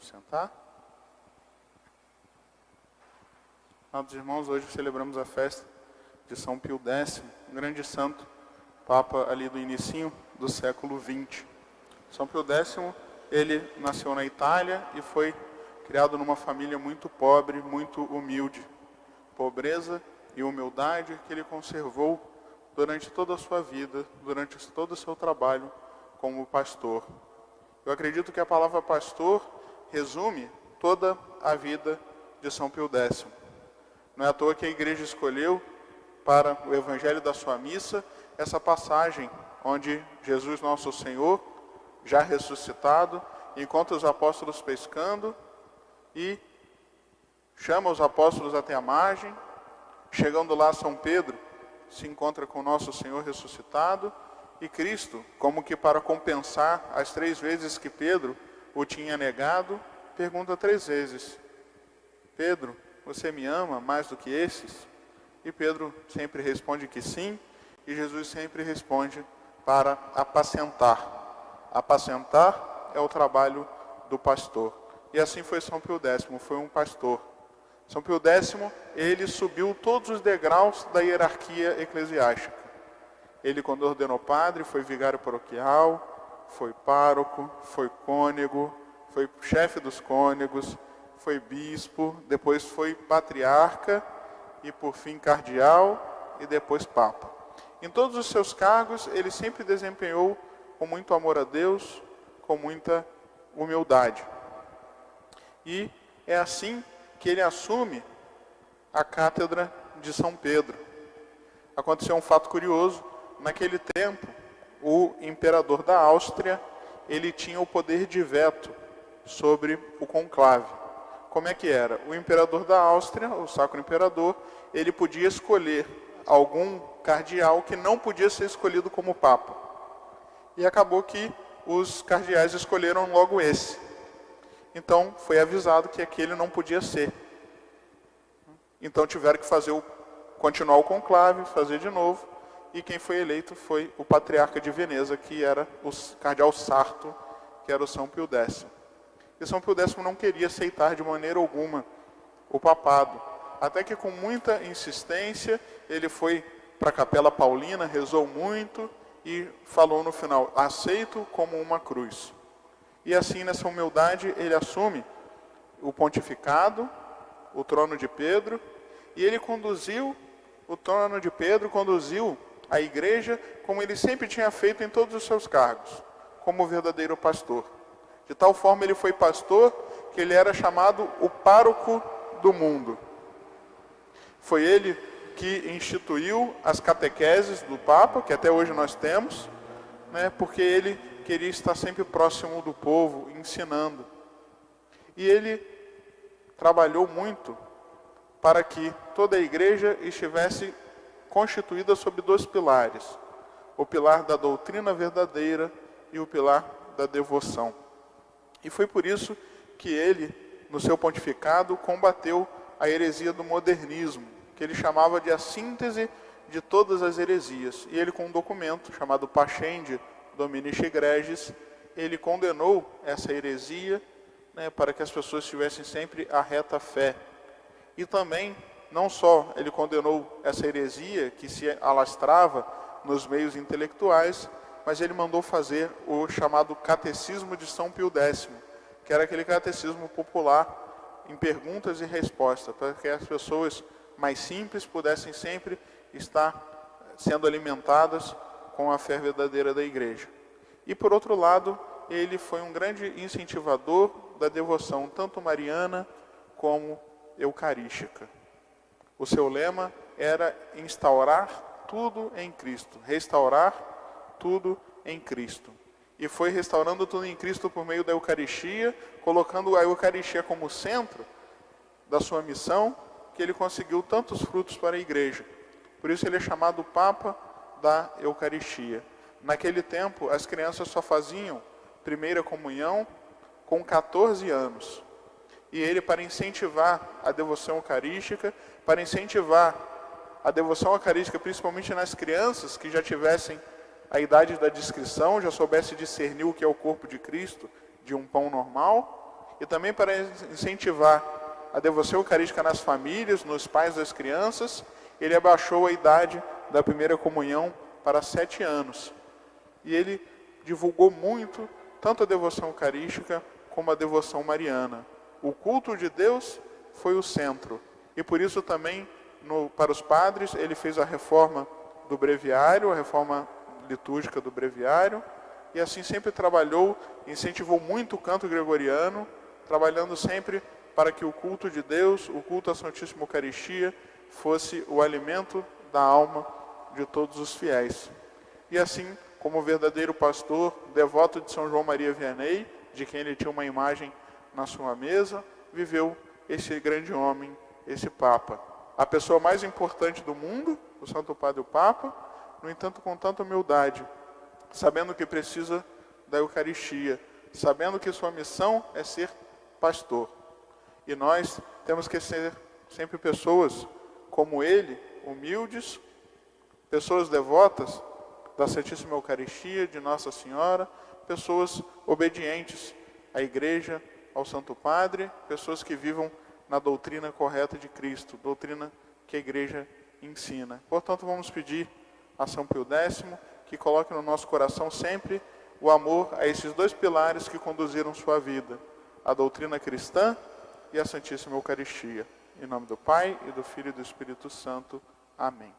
Vamos sentar. Amados irmãos, hoje celebramos a festa de São Pio X, um grande santo, Papa ali do inicinho do século XX. São Pio X, ele nasceu na Itália e foi criado numa família muito pobre, muito humilde. Pobreza e humildade que ele conservou durante toda a sua vida, durante todo o seu trabalho como pastor. Eu acredito que a palavra pastor resume toda a vida de São Pio X. Não é à toa que a igreja escolheu para o evangelho da sua missa essa passagem onde Jesus nosso Senhor, já ressuscitado, encontra os apóstolos pescando e chama os apóstolos até a margem. Chegando lá, São Pedro se encontra com nosso Senhor ressuscitado e Cristo, como que para compensar as 3 vezes que Pedro o tinha negado, pergunta 3 vezes: Pedro, você me ama mais do que esses? E Pedro sempre responde que sim, e Jesus sempre responde para apacentar. Apacentar é o trabalho do pastor. E assim foi São Pio X, foi um pastor. São Pio X, ele subiu todos os degraus da hierarquia eclesiástica. Ele, quando ordenou padre, foi vigário paroquial, foi pároco, foi cônego, foi chefe dos cônegos, foi bispo, depois foi patriarca e, por fim, cardeal e depois papa. Em todos os seus cargos, ele sempre desempenhou com muito amor a Deus, com muita humildade. E é assim que ele assume a cátedra de São Pedro. Aconteceu um fato curioso. Naquele tempo, o imperador da Áustria, ele tinha o poder de veto sobre o conclave. Como é que era? O imperador da Áustria, o Sacro Imperador, ele podia escolher algum cardeal que não podia ser escolhido como papa. E acabou que os cardeais escolheram logo esse. Então, foi avisado que aquele não podia ser. Então, tiveram que continuar o conclave, fazer de novo. E quem foi eleito foi o patriarca de Veneza, que era o cardeal Sarto, que era o São Pio X. E São Pio X não queria aceitar de maneira alguma o papado. Até que, com muita insistência, ele foi para a Capela Paulina, rezou muito e falou no final: aceito como uma cruz. E assim, nessa humildade, ele assume o pontificado, o trono de Pedro, e ele conduziu o trono de Pedro, conduziu a igreja como ele sempre tinha feito em todos os seus cargos, como verdadeiro pastor. De tal forma ele foi pastor que ele era chamado o pároco do mundo. Foi ele que instituiu as catequeses do Papa, que até hoje nós temos, porque ele queria estar sempre próximo do povo, ensinando. E ele trabalhou muito para que toda a igreja estivesse constituída sob 2 pilares: o pilar da doutrina verdadeira e o pilar da devoção. E foi por isso que ele, no seu pontificado, combateu a heresia do modernismo, que ele chamava de a síntese de todas as heresias. E ele, com um documento chamado Pascendi Dominici Egregis, ele condenou essa heresia, para que as pessoas tivessem sempre a reta fé. E também, não só ele condenou essa heresia que se alastrava nos meios intelectuais, mas ele mandou fazer o chamado Catecismo de São Pio X, que era aquele catecismo popular em perguntas e respostas, para que as pessoas mais simples pudessem sempre estar sendo alimentadas com a fé verdadeira da igreja. E, por outro lado, ele foi um grande incentivador da devoção, tanto mariana como eucarística. O seu lema era instaurar tudo em Cristo, restaurar tudo em Cristo. E foi restaurando tudo em Cristo por meio da Eucaristia, colocando a Eucaristia como centro da sua missão, que ele conseguiu tantos frutos para a igreja. Por isso ele é chamado Papa da Eucaristia. Naquele tempo, as crianças só faziam primeira comunhão com 14 anos. E ele, para incentivar a devoção eucarística, para incentivar a devoção eucarística, principalmente nas crianças que já tivessem a idade da discrição, já soubessem discernir o que é o corpo de Cristo de um pão normal, e também para incentivar a devoção eucarística nas famílias, nos pais das crianças, ele abaixou a idade da primeira comunhão para 7 anos. E ele divulgou muito, tanto a devoção eucarística como a devoção mariana. O culto de Deus foi o centro. E por isso também, para os padres, ele fez a reforma do breviário, a reforma litúrgica do breviário, e assim sempre trabalhou, incentivou muito o canto gregoriano, trabalhando sempre para que o culto de Deus, o culto à Santíssima Eucaristia, fosse o alimento da alma de todos os fiéis. E assim, como verdadeiro pastor, devoto de São João Maria Vianney, de quem ele tinha uma imagem na sua mesa, viveu esse grande homem, esse Papa. A pessoa mais importante do mundo, o Santo Padre o Papa, no entanto com tanta humildade, sabendo que precisa da Eucaristia, sabendo que sua missão é ser pastor. E nós temos que ser sempre pessoas como ele, humildes, pessoas devotas da Santíssima Eucaristia, de Nossa Senhora, pessoas obedientes à Igreja, ao Santo Padre, pessoas que vivam na doutrina correta de Cristo, doutrina que a Igreja ensina. Portanto, vamos pedir a São Pio X que coloque no nosso coração sempre o amor a esses 2 pilares que conduziram sua vida, a doutrina cristã e a Santíssima Eucaristia. Em nome do Pai, e do Filho e do Espírito Santo. Amém.